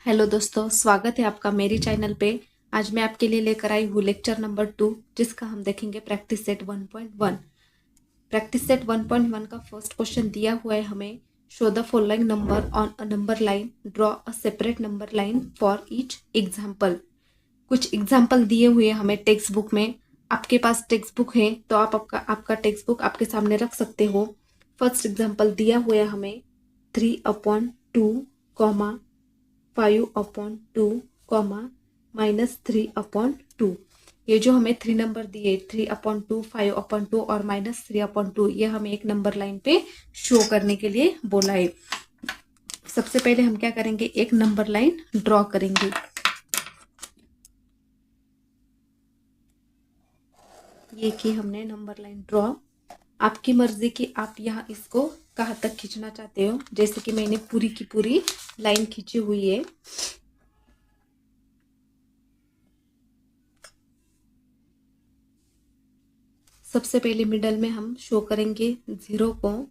Hello दोस्तों, स्वागत है आपका मेरी चैनल पे। आज मैं आपके लिए लेकर आई हूँ लेक्चर नंबर 2, जिसका हम देखेंगे प्रैक्टिस सेट 1.1। प्रैक्टिस सेट 1.1 का फर्स्ट क्वेश्चन दिया हुआ है हमें। Show the following number on a number line, draw a separate number line for each example. कुछ एग्जाम्पल दिए हुए हैं हमें टेक्स्ट बुक में। आपके पास टेक्स्ट बुक है तो आप आपका टेक्स्ट बुक आपके सामने रख सकते हो। फर्स्ट एग्जाम्पल दिया हुआ है हमें 3/2, 5/2, -3/2। ये जो हमें 3 नंबर दिए 3/2, 5/2 और -3/2, ये हमें एक नंबर लाइन पे शो करने के लिए बोला है। सबसे पहले हम क्या करेंगे, एक नंबर लाइन ड्रॉ करेंगे। ये की हमने नंबर लाइन ड्रॉ। आपकी मर्जी की आप यहाँ इसको कहाँ तक खींचना चाहते हो। जैसे कि मैंने पूरी की पूरी लाइन खींची हुई है। सबसे पहले मिडल में हम शो करेंगे 0 को।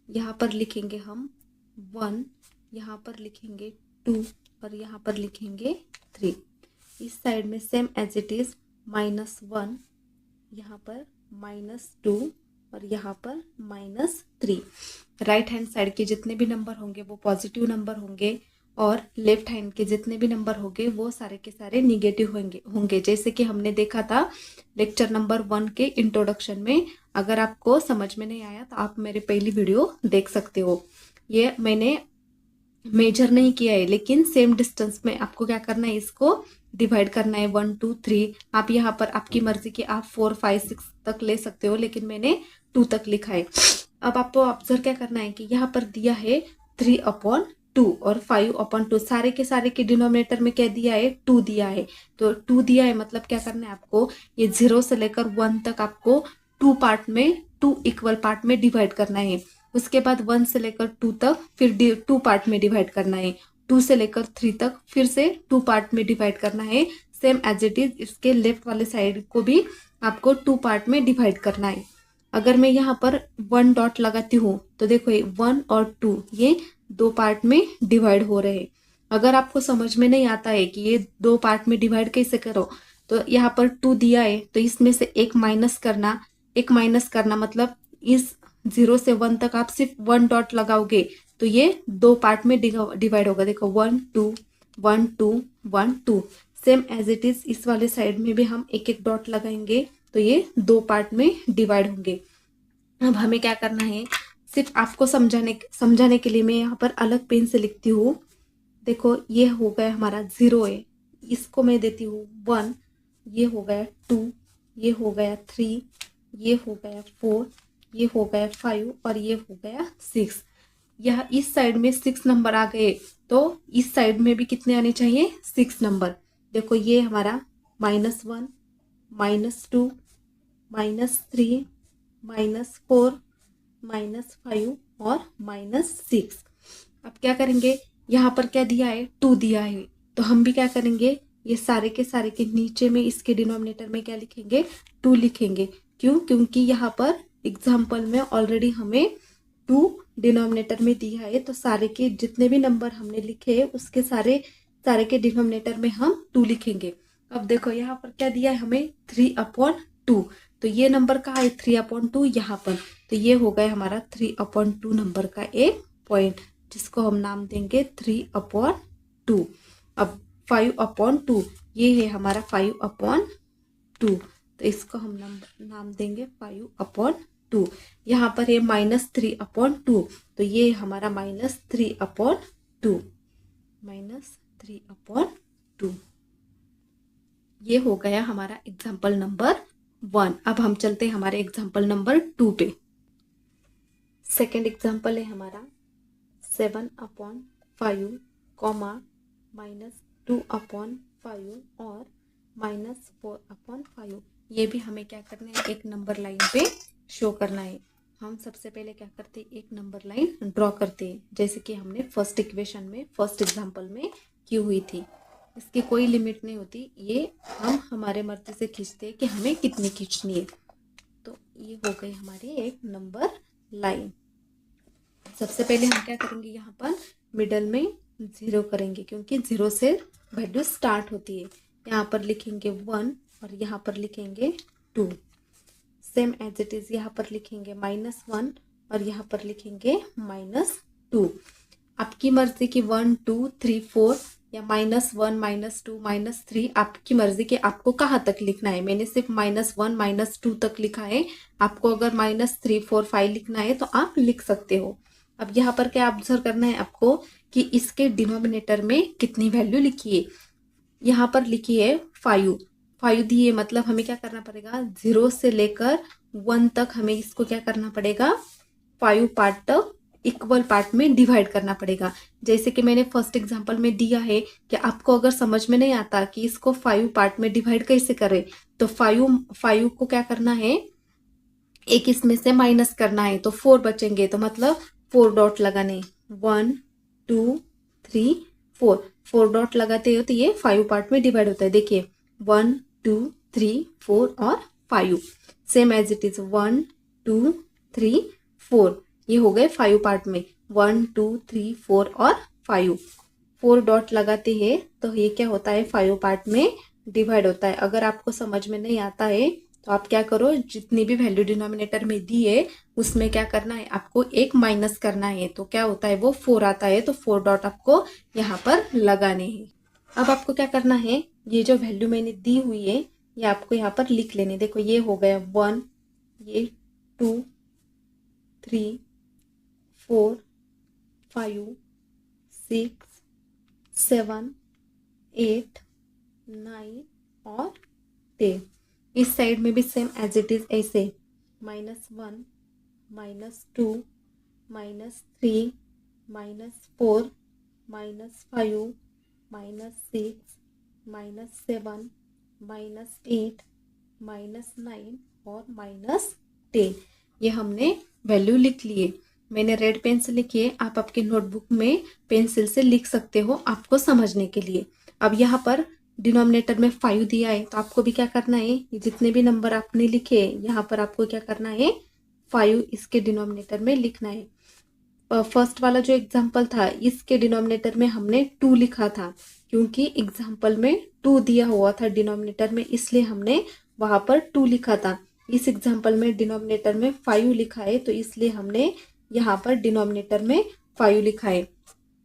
यहाँ पर लिखेंगे हम 1, यहाँ पर लिखेंगे 2 और यहाँ पर लिखेंगे 3। इस साइड में सेम एज इट इज -1, यहाँ पर -2 और यहाँ पर -3। राइट हैंड साइड के जितने भी नंबर होंगे वो पॉजिटिव नंबर होंगे और लेफ्ट हैंड के जितने भी नंबर होंगे वो सारे के सारे निगेटिव होंगे जैसे कि हमने देखा था लेक्चर नंबर 1 के इंट्रोडक्शन में। अगर आपको समझ में नहीं आया तो आप मेरे पहली वीडियो देख सकते हो। ये मैंने मेजर नहीं किया है, लेकिन सेम डिस्टेंस में आपको क्या करना है, इसको डिवाइड करना है 1 2 3। आप यहाँ पर आपकी मर्जी के आप 4 5 6 तक ले सकते हो, लेकिन मैंने 2 तक लिखा है। अब आपको ऑब्जर्व क्या करना है कि यहाँ पर दिया है 3/2 और 5/2। सारे के सारे के डिनोमिनेटर में क्या दिया है, 2 दिया है। तो 2 दिया है मतलब क्या करना है आपको, ये 0 से लेकर 1 तक आपको 2 पार्ट में, 2 इक्वल पार्ट में डिवाइड करना है। उसके बाद 1 से लेकर 2 तक फिर 2 पार्ट में डिवाइड करना है। 2 से लेकर 3 तक फिर से 2 पार्ट में डिवाइड करना है। सेम एज इट इज इसके लेफ्ट वाले साइड को भी आपको 2 पार्ट में डिवाइड करना है। अगर मैं यहाँ पर 1 डॉट लगाती हूँ तो देखो ये 1 और 2 ये 2 पार्ट में डिवाइड हो रहे हैं। अगर आपको समझ में नहीं आता है कि ये 2 पार्ट में डिवाइड कैसे करो, तो यहाँ पर 2 दिया है तो इसमें से एक माइनस करना। एक माइनस करना मतलब इस 0 से 1 तक आप सिर्फ 1 डॉट लगाओगे तो ये 2 पार्ट में डिवाइड होगा। देखो 1 2 1 2 1 2। सेम एज इट इज इस वाले साइड में भी हम एक एक डॉट लगाएंगे तो ये 2 पार्ट में डिवाइड होंगे। अब हमें क्या करना है, सिर्फ आपको समझाने के लिए मैं यहाँ पर अलग पेन से लिखती हूँ। देखो ये हो गया हमारा 0 है, इसको मैं देती हूँ 1, ये हो गया 2, ये हो गया 3, ये हो गया 4, ये हो गया 5 और ये हो गया 6। यह इस साइड में 6 नंबर आ गए तो इस साइड में भी कितने आने चाहिए, 6 नंबर। देखो ये हमारा -1, -2, -3, -4, -5 और -6। अब क्या करेंगे, यहाँ पर क्या दिया है, 2 दिया है तो हम भी क्या करेंगे, ये सारे के नीचे में इसके डिनोमिनेटर में क्या लिखेंगे, 2 लिखेंगे। क्यों, क्योंकि यहाँ पर एग्जाम्पल में ऑलरेडी हमें 2 डिनोमिनेटर में दिया है, तो सारे के जितने भी नंबर हमने लिखे हैं उसके सारे के डिनोमिनेटर में हम 2 लिखेंगे। अब देखो यहाँ पर क्या दिया है हमें, 3/2। तो ये नंबर कहाँ है, 3/2 यहाँ पर। तो ये हो गया हमारा 3/2 नंबर का एक पॉइंट, जिसको हम नाम देंगे 3/2। अब 5/2 ये है हमारा 5/2, तो इसको हम नाम देंगे 5/2। यहाँ पर है -3/2 तो ये हमारा -3/2, -3/2। ये हो गया हमारा एग्जाम्पल नंबर 1। अब हम चलते हैं हमारे एग्जाम्पल नंबर 2 पे। सेकेंड एग्जाम्पल है हमारा 7/5, -2/5 और -4/5। ये भी हमें क्या करना है, एक नंबर लाइन पे शो करना है। हम सबसे पहले क्या करते हैं, एक नंबर लाइन ड्रॉ करते हैं, जैसे कि हमने फर्स्ट इक्वेशन में फर्स्ट एग्जाम्पल में की हुई थी। इसकी कोई लिमिट नहीं होती, ये हम हमारे मर्जी से खींचते हैं कि हमें कितनी खींचनी है। तो ये हो गई हमारी एक नंबर लाइन। सबसे पहले हम क्या करेंगे, यहाँ पर मिडल में 0 करेंगे क्योंकि 0 से वैल्यू स्टार्ट होती है। यहाँ पर लिखेंगे 1 और यहाँ पर लिखेंगे 2। सेम एज इट इज यहाँ पर लिखेंगे -1 और यहाँ पर लिखेंगे -2। आपकी मर्जी की 1 2 3 4 या -1 -2 -3 आपकी मर्जी के आपको कहाँ तक लिखना है। मैंने सिर्फ -1 -2 तक लिखा है। आपको अगर -3 4 5 लिखना है तो आप लिख सकते हो। अब यहाँ पर क्या ऑब्जर्व करना है आपको कि इसके डिनोमिनेटर में कितनी वैल्यू लिखी है। यहाँ पर लिखी है 5 दी है, मतलब हमें क्या करना पड़ेगा 0 से लेकर 1 तक हमें इसको क्या करना पड़ेगा 5 पार्ट तक इक्वल पार्ट में डिवाइड करना पड़ेगा। जैसे कि मैंने फर्स्ट एग्जांपल में दिया है कि आपको अगर समझ में नहीं आता कि इसको 5 पार्ट में डिवाइड कैसे करें तो 5 को क्या करना है एक इसमें से माइनस करना है तो 4 बचेंगे, तो मतलब 4 डॉट लगाने 1 2 3 4 डॉट लगाते हो तो ये 5 पार्ट में डिवाइड होता है। देखिए 1 2 3 4 और 5 सेम एज इट इज 1 2 3 4 ये हो गए 5 पार्ट में 1 2 3 4 और 4 डॉट लगाते हैं तो ये क्या होता है 5 पार्ट में डिवाइड होता है। अगर आपको समझ में नहीं आता है तो आप क्या करो जितनी भी वैल्यू डिनोमिनेटर में दी है उसमें क्या करना है आपको एक माइनस करना है तो क्या होता है वो 4 आता है तो 4 डॉट आपको यहाँ पर लगाने हैं। अब आपको क्या करना है ये जो वैल्यू मैंने दी हुई है ये आपको यहाँ पर लिख लेने। देखो ये हो गया 1 ये 2 3 4 5 6 7 8 9 और 10। इस साइड में भी सेम एज इट इज ऐसे -1 -2 -3 -4 -5 -6 -7 -8 -9 और -10 ये हमने वैल्यू लिख लिए। मैंने रेड पेन से लिखी है, आप आपके नोटबुक में पेंसिल से लिख सकते हो आपको समझने के लिए। अब यहाँ पर डिनोमिनेटर में 5 दिया है तो आपको भी क्या करना है जितने भी नंबर आपने लिखे यहाँ पर आपको क्या करना है 5 इसके डिनोमिनेटर में लिखना है। फर्स्ट वाला जो एग्जाम्पल था इसके डिनोमिनेटर में हमने 2 लिखा था क्योंकि एग्जाम्पल में 2 दिया हुआ था डिनोमिनेटर में इसलिए हमने वहां पर 2 लिखा था। इस एग्जाम्पल में डिनोमिनेटर में 5 लिखा है तो इसलिए हमने यहाँ पर डिनोमिनेटर में 5 लिखा है।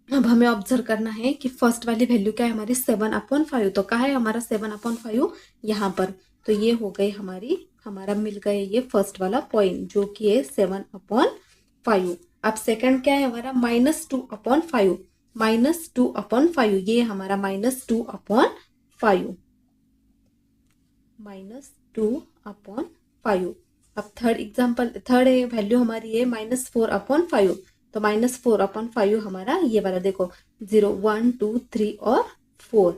अब हमें ऑब्जर्व करना है कि फर्स्ट वाली वैल्यू क्या है हमारी 7/5 तो कहाँ है हमारा 7/5 यहाँ पर। तो ये हो गई हमारा मिल गया ये फर्स्ट वाला पॉइंट जो कि है 7/5। अब सेकंड क्या है हमारा -2/5 -2/5 ये हमारा -2/5 -2/5। अब थर्ड वैल्यू हमारी है -4/5 तो -4/5 हमारा ये वाला देखो 0 1 2 3 और 4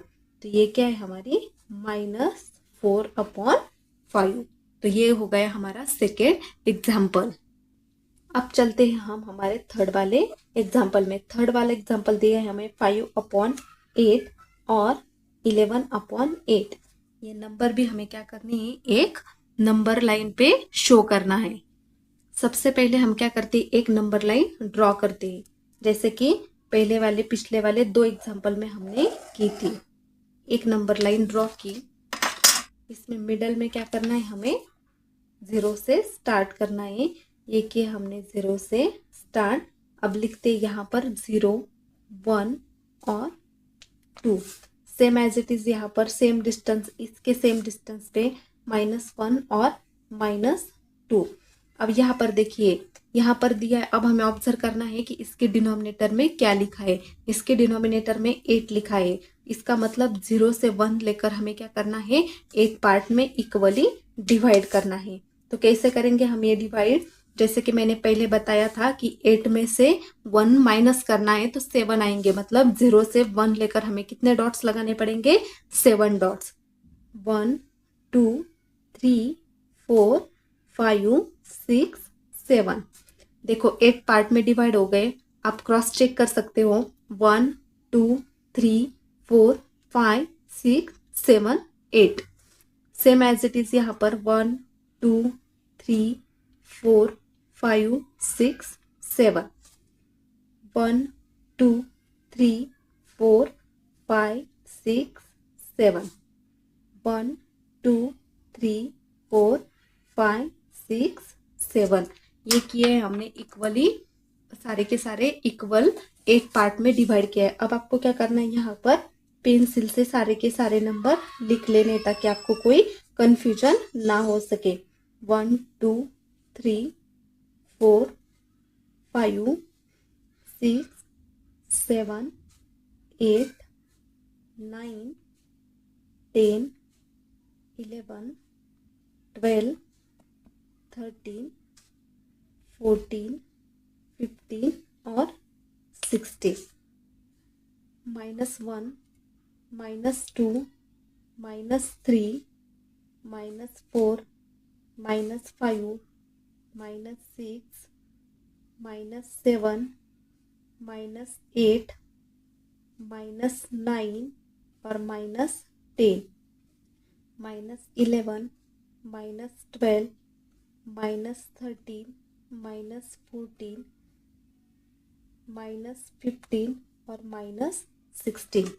तो ये क्या है हमारी -4/5। तो ये हो गया हमारा सेकेंड एग्जाम्पल। अब चलते हैं हम हमारे थर्ड वाले एग्जाम्पल में। थर्ड वाला एग्जाम्पल दिया है हमें 5/8 और 11/8। ये नंबर भी हमें क्या करनी है एक नंबर लाइन पे शो करना है। सबसे पहले हम क्या करते हैं एक नंबर लाइन ड्रॉ करते हैं जैसे कि पहले वाले पिछले वाले 2 एग्जाम्पल में हमने की थी। एक नंबर लाइन ड्रॉ की, इसमें मिडल में क्या करना है हमें 0 से स्टार्ट करना है। ये किया हमने 0 से स्टार्ट। अब लिखते यहाँ पर 0 1 और 2 सेम एज इट इज यहाँ पर सेम डिस्टेंस इसके सेम डिस्टेंस पे -1 और -2। अब यहाँ पर देखिए यहाँ पर दिया है। अब हमें ऑब्जर्व करना है कि इसके डिनोमिनेटर में क्या लिखा है। इसके डिनोमिनेटर में 8 लिखा है, इसका मतलब 0 से 1 लेकर हमें क्या करना है 8 पार्ट में इक्वली डिवाइड करना है। तो कैसे करेंगे हम ये डिवाइड, जैसे कि मैंने पहले बताया था कि 8 में से 1 माइनस करना है तो 7 आएंगे, मतलब 0 से 1 लेकर हमें कितने डॉट्स लगाने पड़ेंगे 7 डॉट्स। 1 2 3 4 5 6 7 देखो 8 पार्ट में डिवाइड हो गए। आप क्रॉस चेक कर सकते हो 1 2 3 4 5 6 7 8 सेम एज इट इज यहाँ पर 1 2 3 4 5 6 7 1 2 3 4 5 6 7 1 2 3 4 5 6 7 ये किए हैं हमने इक्वली, सारे के सारे इक्वल एक पार्ट में डिवाइड किया है। अब आपको क्या करना है, यहाँ पर पेंसिल से सारे के सारे नंबर लिख लेने ताकि आपको कोई कंफ्यूजन ना हो सके। 1 2 3 4 5 6 7 8 9 10 11 12 13 14 15 और 16। -1 -2 -3 -4 -5 -6 -7 -8 -9 और -10 -11 -12 -13 -14 -15 और -16।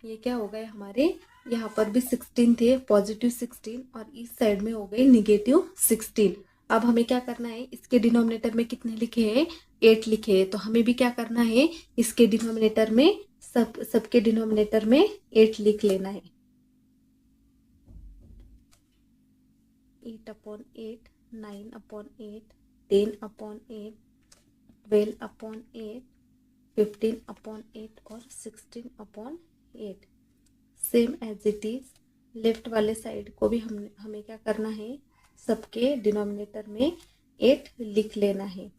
ये क्या हो गए हमारे, यहाँ पर भी 16 थे, पॉजिटिव 16 और इस साइड में हो गए निगेटिव 16। अब हमें क्या करना है, इसके डिनोमिनेटर में कितने लिखे हैं, 8 लिखे हैं, तो हमें भी क्या करना है, इसके डिनोमिनेटर में सबके डिनोमिनेटर में 8 लिख लेना है। 8/8 9/8 10/8 12/8 15/8 और 16/8। Same as it is left वाले साइड को भी हमें क्या करना है, सबके डिनोमिनेटर में 8 लिख लेना है।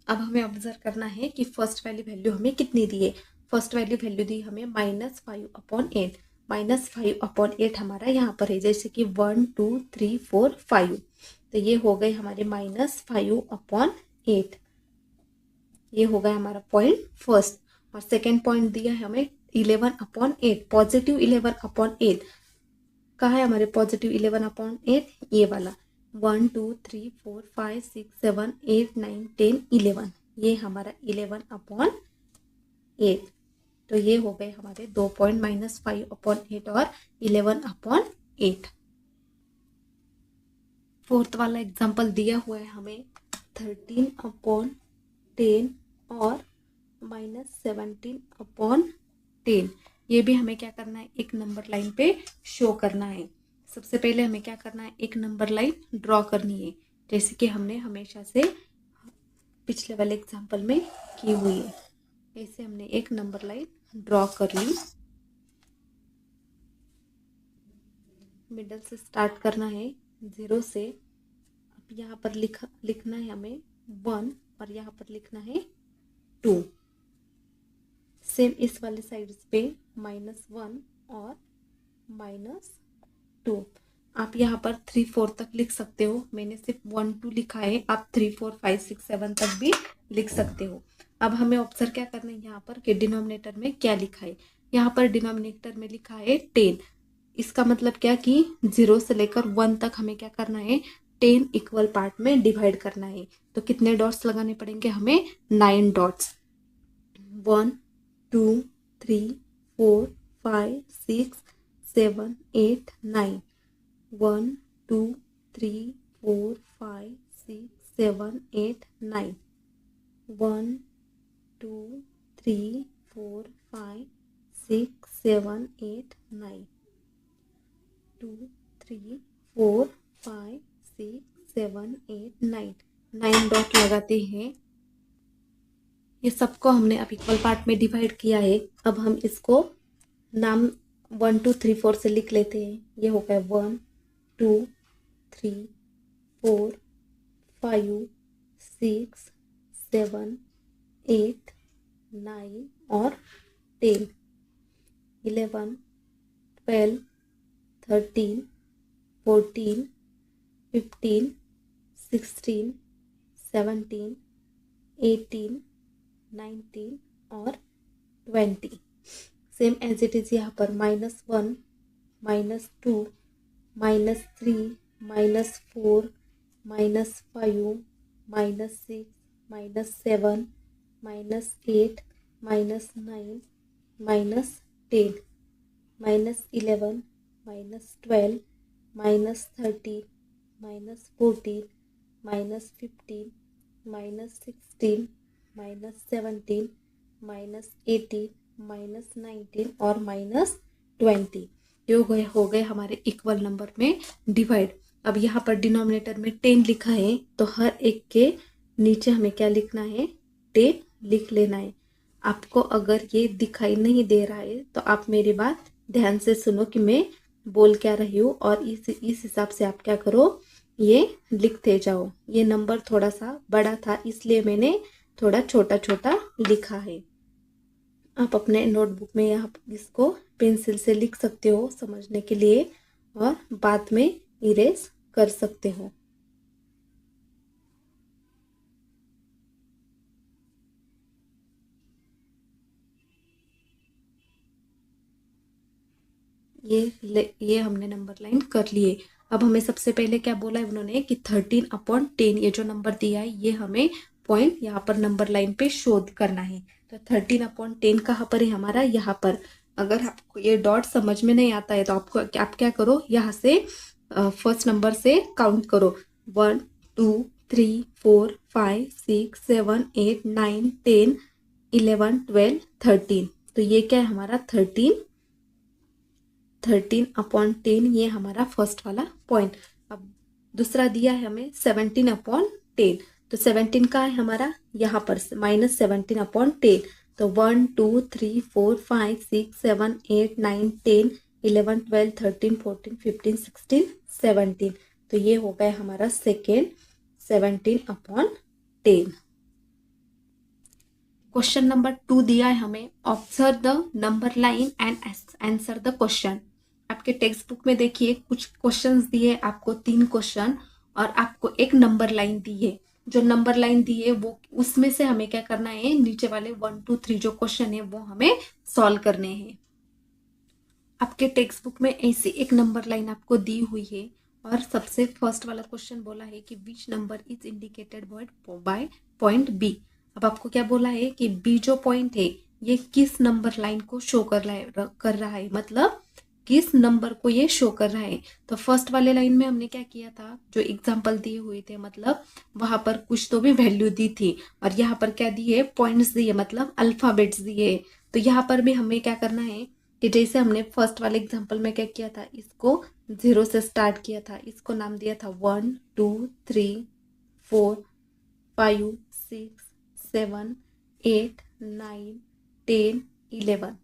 अब हमें ऑब्जर्व करना है कि फर्स्ट वाली वैल्यू हमें कितनी दी है। फर्स्ट वाली वैल्यू दी हमें -5/8। -5/8 हमारा यहाँ पर है, जैसे कि 1 2 3 4 5, तो ये हो गए हमारे -5/8। ये हो गया हमारा पॉइंट फर्स्ट। और सेकेंड पॉइंट दिया है हमें 11/8, पॉजिटिव 11/8। कहाँ है हमारे पॉजिटिव 11/8, ये वाला 1 2 3 4 5 6 7 8 9 10 11, ये हमारा 11/8। तो ये हो गए हमारे 2 पॉइंट -5/8 और 11/8। फोर्थ वाला एग्जाम्पल दिया हुआ है हमें 13/10 और -17/10। ये भी हमें क्या करना है, एक नंबर लाइन पे शो करना है। सबसे पहले हमें क्या करना है, एक नंबर लाइन ड्रॉ करनी है, जैसे कि हमने हमेशा से पिछले वाले एग्जाम्पल में की हुई है। ऐसे हमने एक नंबर लाइन ड्रॉ कर ली। मिडल से स्टार्ट करना है 0 से। अब यहाँ पर लिखना है हमें 1 और यहाँ पर लिखना है 2। सेम इस वाले साइड पे -1 और -2। आप यहाँ पर 3 4 तक लिख सकते हो, मैंने सिर्फ 1 2 लिखा है, आप 3 4 5 6 7 तक भी लिख सकते हो। अब हमें ऑब्जर्व क्या करना है यहाँ पर कि डिनोमिनेटर में क्या लिखा है। यहाँ पर डिनोमिनेटर में लिखा है 10। इसका मतलब क्या कि 0 से लेकर 1 तक हमें क्या करना है, 10 इक्वल पार्ट में डिवाइड करना है। तो कितने डॉट्स लगाने पड़ेंगे हमें, 9 डॉट्स। 1 2 3 4 5 6 7 8 9 1 2 3 4 5 6 7 8 9 1 2 3 4 5 6 7 8 9 2 3 4 5 6 7 8 9 9 डॉट लगाते हैं। ये सबको हमने अब इक्वल पार्ट में डिवाइड किया है। अब हम इसको नाम 1 2 3 4 से लिख लेते हैं। ये हो गया 1 2 3 4 5 6 7 8 9 और 10 11 12 13 14 15 16 17 18 19 और 20। सेम एज इट इज यहाँ पर -1 -2 -3 -4 -5 -6 -7 -8, -9, -10, -11, -12, -13, -14, -15, -16, -17, -18, -19 और -20। ये हो गए हमारे इक्वल नंबर में डिवाइड। अब यहाँ पर डिनोमिनेटर में 10 लिखा है तो हर एक के नीचे हमें क्या लिखना है, 10 लिख लेना है। आपको अगर ये दिखाई नहीं दे रहा है तो आप मेरी बात ध्यान से सुनो कि मैं बोल क्या रही हूँ, और इस हिसाब से आप क्या करो, ये लिखते जाओ। ये नंबर थोड़ा सा बड़ा था इसलिए मैंने थोड़ा छोटा छोटा लिखा है। आप अपने नोटबुक में यहाँ इसको पेंसिल से लिख सकते हो समझने के लिए, और बाद में इरेज कर सकते हो। ये हमने नंबर लाइन कर लिए। अब हमें सबसे पहले क्या बोला है उन्होंने कि 13/10 ये जो नंबर दिया है ये हमें पॉइंट यहाँ पर नंबर लाइन पे शो करना है। तो 13/10 कहाँ पर है हमारा, यहाँ पर। अगर आपको ये डॉट समझ में नहीं आता है तो आप क्या करो, यहाँ से फर्स्ट नंबर से काउंट करो, 1 2 3 4 5 6 7 8 9 10 11 12 13। तो ये क्या है हमारा 13/10, ये हमारा फर्स्ट वाला पॉइंट। अब दूसरा दिया है हमें 17/10, तो 17 का है हमारा यहाँ पर -17/10। तो 1 2 3 4 5 6 7 8 9 10 11 12 13 14 15 16 17। तो ये हो गया हमारा सेकेंड 17/10। क्वेश्चन नंबर 2 दिया है हमें, observe the number line and answer the question. आपके टेक्स्ट बुक में देखिए कुछ क्वेश्चंस दिए आपको, 3 क्वेश्चन, और आपको एक नंबर लाइन दी है। जो नंबर लाइन दी है वो उसमें से हमें क्या करना है, नीचे वाले 1 2 3 जो क्वेश्चन है वो हमें सॉल्व करने हैं। आपके टेक्स्ट बुक में ऐसी एक नंबर लाइन आपको दी हुई है, और सबसे फर्स्ट वाला क्वेश्चन बोला है कि which number is indicated by point B. अब आपको क्या बोला है कि बी जो पॉइंट है ये किस नंबर लाइन को शो कर रहा है, मतलब किस नंबर को ये शो कर रहा है। तो फर्स्ट वाले लाइन में हमने क्या किया था, जो एग्जांपल दिए हुए थे, मतलब वहां पर कुछ तो भी वैल्यू दी थी, और यहाँ पर क्या दिए, पॉइंट्स दिए, मतलब अल्फाबेट्स दिए। तो यहाँ पर भी हमें क्या करना है कि जैसे हमने फर्स्ट वाले एग्जांपल में क्या किया था, इसको 0 से स्टार्ट किया था, इसको नाम दिया था 1 2 3 4 5 6 7 8 9 10 11,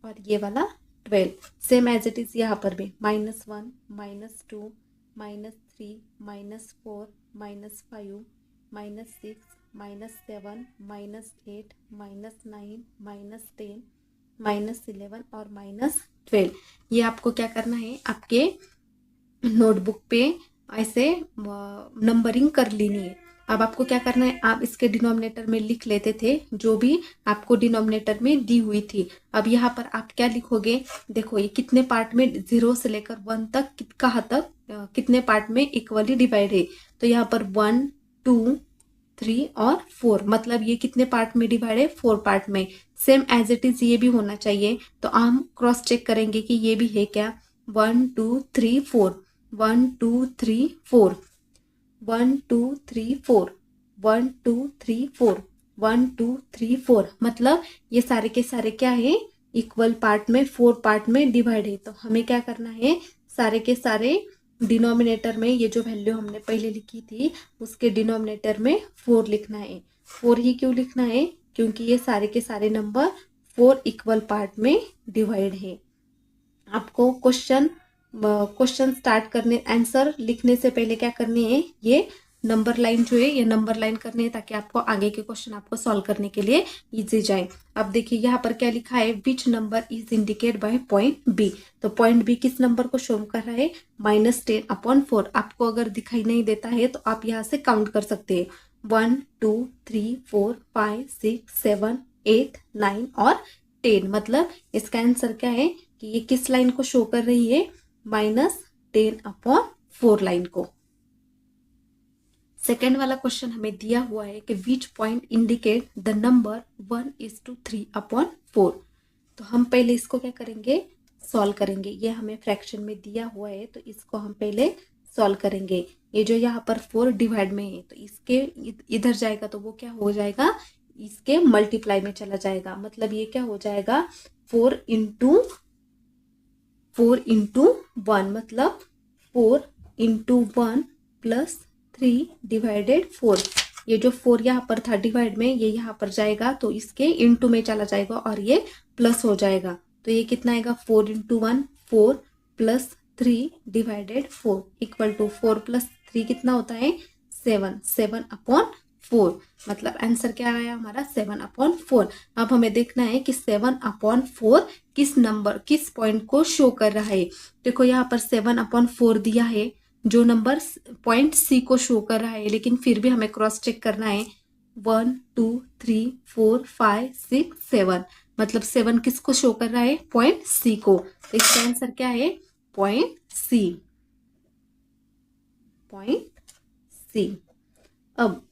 और ये वाला 12। सेम एज इट इज यहाँ पर भी -1 -2 -3 -4 -5 -6 -7 -8 -9 -10 -11 और -12। ये आपको क्या करना है, आपके नोटबुक पे ऐसे नंबरिंग कर लेनी है। अब आपको क्या करना है, आप इसके डिनोमिनेटर में लिख लेते थे जो भी आपको डिनोमिनेटर में दी हुई थी। अब यहाँ पर आप क्या लिखोगे, देखो ये कितने पार्ट में 0 से लेकर 1 तक कहाँ तक कितने पार्ट में इक्वली डिवाइड है। तो यहाँ पर 1 2 3 और 4, मतलब ये कितने पार्ट में डिवाइड है, 4 पार्ट में। सेम एज इट इज ये भी होना चाहिए। तो हम क्रॉस चेक करेंगे कि ये भी है क्या, 1 2 3 4 1 2 3 4 1 2 3 4 1 2 3 4 1 2 3 4, मतलब ये सारे के सारे क्या है, इक्वल पार्ट में 4 पार्ट में डिवाइड है। तो हमें क्या करना है, सारे के सारे डिनोमिनेटर में ये जो वैल्यू हमने पहले लिखी थी उसके डिनोमिनेटर में 4 लिखना है। 4 ही क्यों लिखना है, क्योंकि ये सारे के सारे नंबर 4 इक्वल पार्ट में डिवाइड है। आपको क्वेश्चन स्टार्ट करने, आंसर लिखने से पहले क्या करनी है, ये नंबर लाइन जो है ये नंबर लाइन करनी है, ताकि आपको आगे के क्वेश्चन आपको सॉल्व करने के लिए इजी जाए। अब देखिए यहाँ पर क्या लिखा है, which number is indicate by point B. तो पॉइंट बी किस नंबर को शो कर रहा है, -10/4। आपको अगर दिखाई नहीं देता है तो आप यहाँ से काउंट कर सकते हैं, 1 2 3 4 5 6 7 8 9 और 10। मतलब इसका आंसर क्या है कि ये किस लाइन को शो कर रही है, -10/4 लाइन को। सेकेंड वाला क्वेश्चन हमें दिया हुआ है कि which point indicate the number 1:3/4। तो हम पहले इसको क्या करेंगे, सॉल्व करेंगे। ये हमें फ्रैक्शन में दिया हुआ है तो इसको हम पहले सॉल्व करेंगे। ये जो यहाँ पर 4 डिवाइड में है तो इसके इधर जाएगा तो वो क्या हो जाएगा, इसके मल्टीप्लाई में चला जाएगा। मतलब ये क्या हो जाएगा 4 इंटू 1, मतलब 4 इंटू 1 प्लस 3 डिवाइडेड 4। ये जो 4 यहाँ पर था डिवाइड में, ये यहाँ पर जाएगा तो इसके इंटू में चला जाएगा और ये प्लस हो जाएगा। तो ये कितना आएगा 4 into 1 4 plus 3 divided 4 equal to 4 plus 3 कितना होता है 7/4। मतलब आंसर क्या आया हमारा 7/4। अब हमें देखना है कि 7/4 किस पॉइंट को शो कर रहा है। देखो यहाँ पर 7/4 दिया है जो नंबर पॉइंट सी को शो कर रहा है, लेकिन फिर भी हमें क्रॉस चेक करना है 1 2 3 4 5 6 7। मतलब 7 किसको शो कर रहा है, पॉइंट सी को। तो इसका आंसर क्या है पॉइंट सी। अब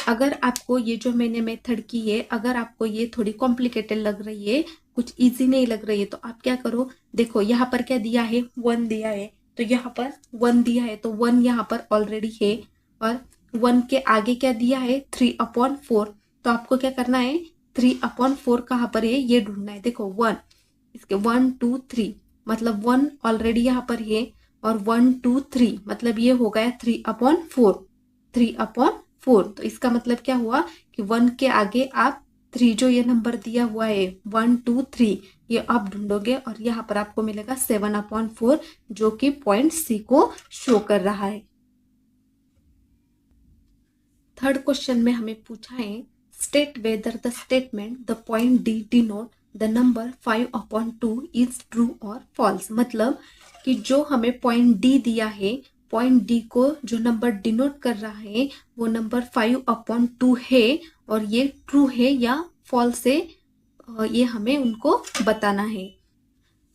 अगर आपको ये जो मैंने मेथड की है, अगर आपको ये थोड़ी कॉम्प्लिकेटेड लग रही है, कुछ इजी नहीं लग रही है, तो आप क्या करो, देखो यहाँ पर क्या दिया है 1 दिया है, तो यहाँ पर 1 दिया है तो 1 यहाँ पर ऑलरेडी है, और 1 के आगे क्या दिया है 3/4। तो आपको क्या करना है 3/4 कहाँ पर है ये ढूंढना है। देखो 1 इसके 1 2 3 मतलब 1 ऑलरेडी यहाँ पर है, और 1 2 3 मतलब ये हो गया 3/4। तो इसका मतलब क्या हुआ कि 1 के आगे आप 3 जो ये नंबर दिया हुआ है 1 2 3 ये आप ढूंढोगे और यहाँ पर आपको मिलेगा 7/4 जो कि पॉइंट सी को शो कर रहा है। थर्ड क्वेश्चन में हमें पूछा है state whether the statement the point D denote the number 5/2 is true और फॉल्स। मतलब कि जो हमें पॉइंट डी दिया है, पॉइंट डी को जो नंबर डिनोट कर रहा है वो नंबर 5/2 है, और ये ट्रू है या फॉल्स है ये हमें उनको बताना है।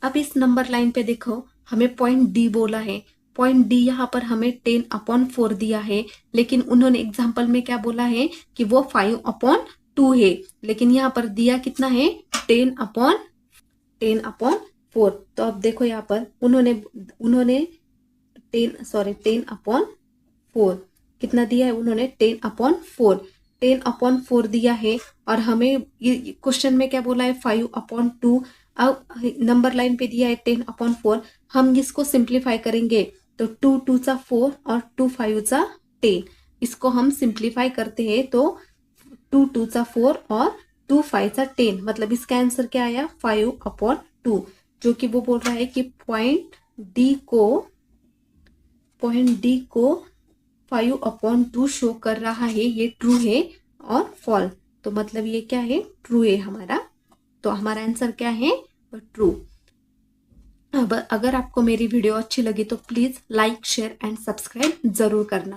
अब इस नंबर लाइन पे देखो हमें पॉइंट डी बोला है, पॉइंट डी यहाँ पर हमें 10/4 दिया है, लेकिन उन्होंने एग्जाम्पल में क्या बोला है कि वो 5/2 है, लेकिन यहाँ पर दिया कितना है 10/4। तो अब देखो यहाँ पर उन्होंने 10/4 कितना दिया है, उन्होंने 10/4 दिया है, और हमें क्वेश्चन में क्या बोला है 5/2। अब नंबर लाइन पे दिया है 10/4, हम इसको सिंप्लीफाई करेंगे तो 2 2 सा 4 और 2 5 सा 10। इसको हम सिंप्लीफाई करते हैं तो 2 2 सा 4 और 2 5 सा 10, मतलब इसका आंसर क्या आया 5/2, जो कि वो बोल रहा है कि पॉइंट डी को 5/2 शो कर रहा है, ये ट्रू है और फॉल्स। तो मतलब ये क्या है ट्रू है हमारा, तो हमारा आंसर क्या है ट्रू। अब अगर आपको मेरी वीडियो अच्छी लगी तो please like share and subscribe जरूर करना।